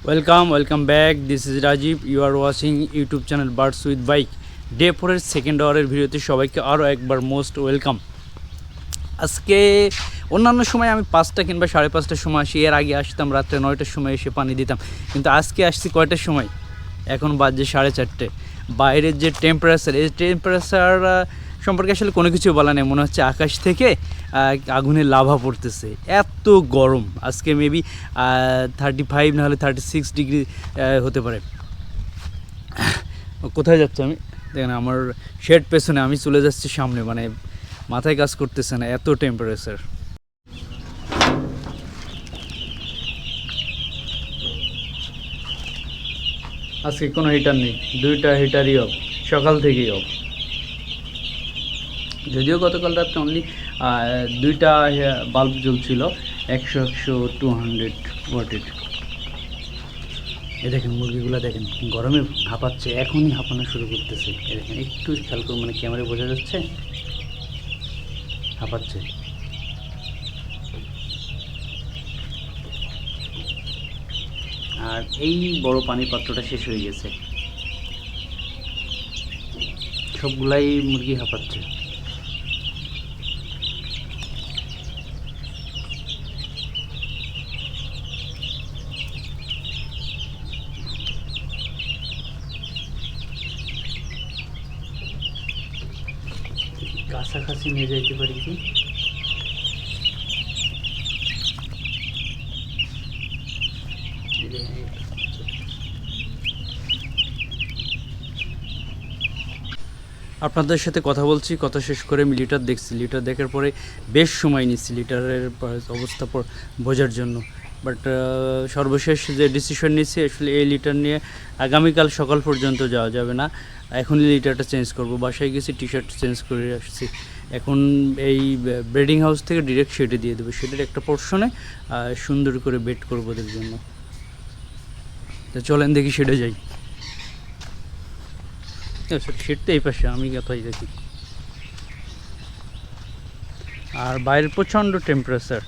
Welcome back. This is Rajiv. You are watching YouTube channel Birds with Bike. Day 4 এর second আওয়ারের ভিডিওতে সবাইকে আরও একবার মোস্ট ওয়েলকাম। আজকে অন্যান্য সময় আমি 5টা কিংবা 5:30টার সময় আসি, এর আগে আসতাম রাত্রে 9টার সময় এসে পানি দিতাম, কিন্তু আজকে আসছি কয়টার সময়? এখন বাজে 4:30। বাইরের যে টেম্পারেচার, এই টেম্পারেচার সম্পর্কে আসলে কোনো কিছু বলা নেই, মনে হচ্ছে আকাশ থেকে আগুনের লাভা পড়তেছে, এত গরম। আজকে মেবি 35 নাহলে 36 ডিগ্রি হতে পারে। কোথায় যাচ্ছে আমি দেখেন, আমার শেড পেছনে, আমি চলে যাচ্ছি সামনে, মানে মাথায় কাজ করতেছে না, এত টেম্পারেচার। আজকে কোনো হিটার নেই, 2টা হিটারই অফ, সকাল থেকেই অফ। যদিও গতকাল রাত্রে অনলি 2টা বাল্ব জ্বলছিল, 100 ওয়াটের। এই দেখেন মুরগিগুলো দেখেন, গরমে হাঁপাচ্ছে, এখনই হাঁপানো শুরু করতেছে। এই দেখেন, একটু খেয়াল করুন, মানে ক্যামেরায় বোঝা যাচ্ছে হাঁপাচ্ছে। আর এই বড় পানির পাত্রটা শেষ হয়ে গেছে, সবগুলাই মুরগি হাঁপাচ্ছে। কাছাকাছি নিয়ে যাইতে পারি কি? আপনাদের সাথে কথা বলছি, কথা শেষ করে আমি লিটার দেখছি, লিটার দেখার পরে বেশ সময় নিচ্ছি লিটারের অবস্থা বোঝার জন্য। বাট সর্বশেষ যে ডিসিশন নিচ্ছি, আসলে এই লিটার নিয়ে আগামীকাল সকাল পর্যন্ত যাওয়া যাবে না, এখনই লিটারটা চেঞ্জ করব। বাসায় গেছি, টি শার্ট চেঞ্জ করে আসছি, এখন এই ব্রিডিং হাউস থেকে ডিরেক্ট শেডে দিয়ে দেবো, শেডের একটা পোর্শনে সুন্দর করে বেড করবো ওদের জন্য। তো চলেন দেখি শেডে যাই। শেডটা এই পাশে, আমি কোথায় দেখি। আর বাইরের প্রচণ্ড টেম্পারেচার,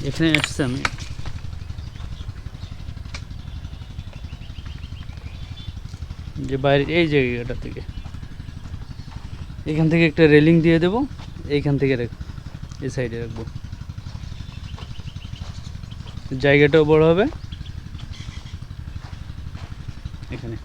এখানে আসছে আমি, যে বাইরের এই জায়গাটা থেকে, এখান থেকে একটা রেলিং দিয়ে দেবো, এইখান থেকে এই সাইডে রাখবো, জায়গাটাও বড় হবে এখানে।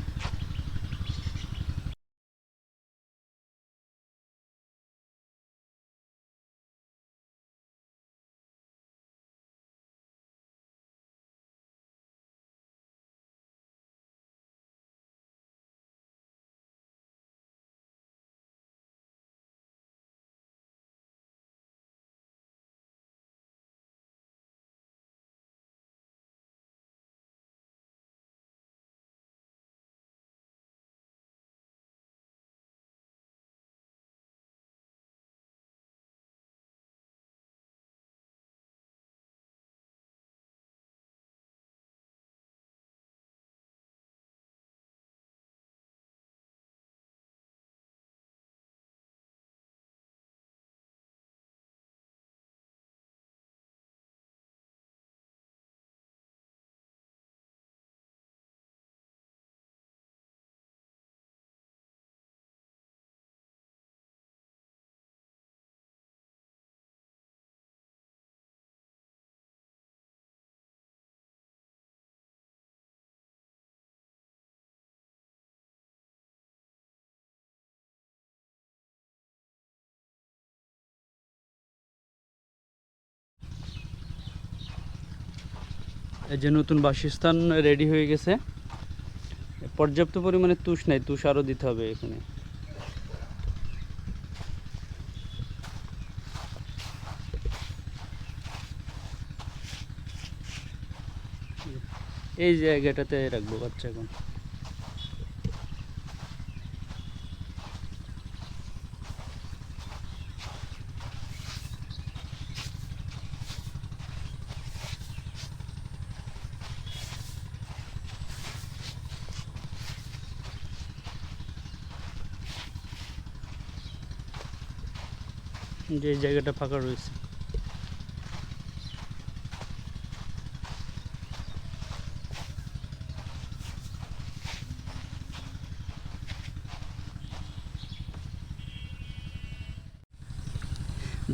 এই যে নতুন বাসস্থান রেডি হয়ে গেছে, পর্যাপ্ত পরিমাণে তুষ নাই, তুষ আরও দিতে হবে এখানে। এই জায়গাটাতে রাখবো বাচ্চা এখন। যে জায়গাটা ফাঁকা রয়েছে।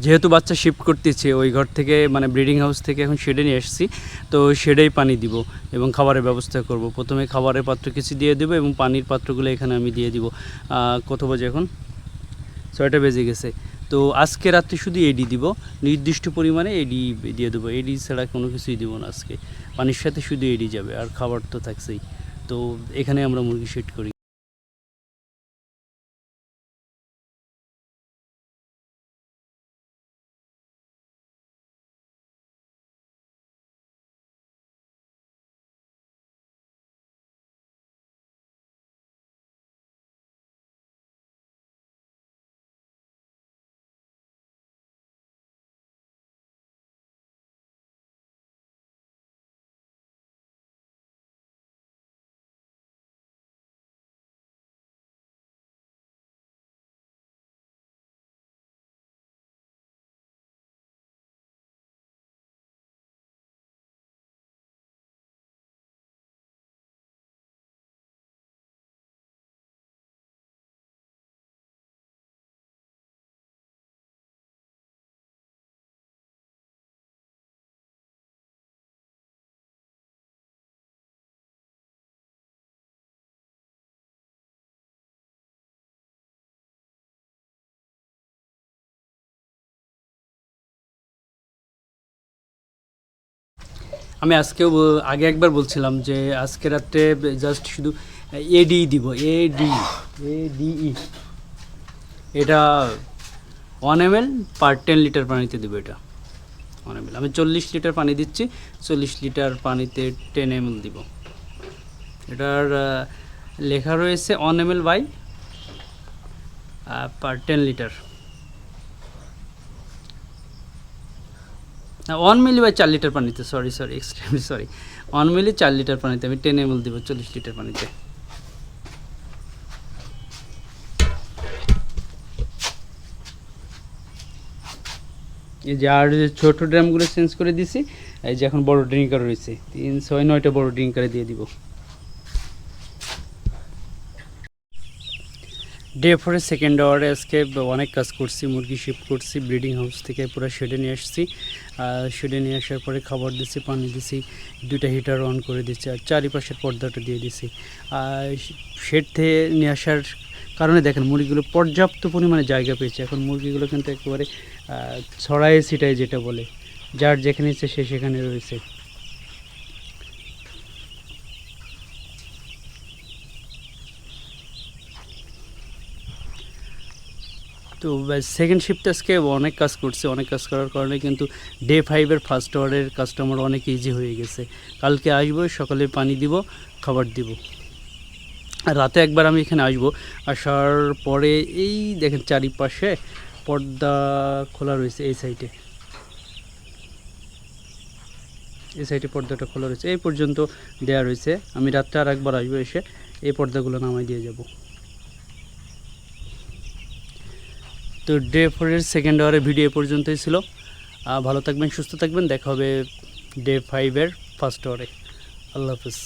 যেহেতু বাচ্চা শিফট করতেছে ওই ঘর থেকে, মানে ব্রিডিং হাউস থেকে এখন শেডে নিয়ে এসেছি, তো শেডেই পানি দিব এবং খাবারের ব্যবস্থা করব। প্রথমে খাবারের পাত্র কিছু দিয়ে দেবো এবং পানির পাত্রগুলো এখানে আমি দিয়ে দিব। কত বাজে এখন? 6টা বেজে গেছে। তো আজকে রাত্রে শুধু এডি দিব, নির্দিষ্ট পরিমাণে এডি দিয়ে দেবো। এডি ছাড়া কোনো কিছুই দিব না আজকে, পানির সাথে শুধু এডি যাবে, আর খাবার তো থাকছেই। তো এখানে আমরা মুরগি শেড করি। আমি আজকেও আগে একবার বলছিলাম যে আজকে রাত্রে জাস্ট শুধু এডি দিব, এডিই। এটা 1 ml পার 10 লিটার পানিতে দেবো। এটা 1 ml, আমি 40 লিটার পানি দিচ্ছি, 40 লিটার পানিতে 10 ml দিব। এটার লেখা রয়েছে 1 ml by per 10 litre, 1 milli by 4 litre পানিতে, sorry extremely sorry, 1 milli 4 litre পানিতে আমি 10 ml দিব 40 লিটার পানিতে। এই যে আর ছোটো ড্রামগুলো চেঞ্জ করে দিছি, এই যে এখন বড় ড্রিঙ্কার রয়েছে, 3, 6, 9টা বড় ড্রিঙ্কারে দিয়ে দিব। ডে 4-এর সেকেন্ড আওয়ারে আজকে অনেক কাজ করছি, মুরগি শিফট করছি, ব্রিডিং হাউস থেকে পুরো শেডে নিয়ে আসছি। শেডে নিয়ে আসার পরে খাবার দিছি, পানি দিছি, 2টা হিটার অন করে দিচ্ছি, আর চারিপাশের পর্দাটা দিয়ে দিছি। শেড থেকে নিয়ে আসার কারণে দেখেন মুরগিগুলো পর্যাপ্ত পরিমাণে জায়গা পেয়েছে। এখন মুরগিগুলো কিন্তু একেবারে ছড়ায় ছিটায়, যেটা বলে, যার যেখানে ইচ্ছে সে সেখানে রয়েছে। তো সেকেন্ড শিফটে আজকে অনেক কাজ করছে, অনেক কাজ করার কারণে কিন্তু ডে 5-এর ফার্স্ট আওয়ারের কাস্টমার অনেক ইজি হয়ে গেছে। কালকে আসবো, সকালে পানি দিব, খাবার দিব, আর রাতে একবার আমি এখানে আসবো। আসার পরে এই দেখেন চারিপাশে পর্দা খোলা রয়েছে, এই সাইডে পর্দাটা খোলা রয়েছে, এই পর্যন্ত দেয়া রয়েছে। আমি রাত্রে আর একবার আসবো, এসে এই পর্দাগুলো নামাই দিয়ে যাব। তো ডে 4-এর সেকেন্ড আওয়ারের ভিডিও এ পর্যন্তই ছিল। ভালো থাকবেন, সুস্থ থাকবেন, দেখা হবে ডে 5-এর ফার্স্ট আওয়ারে। আল্লাহ হাফেজ।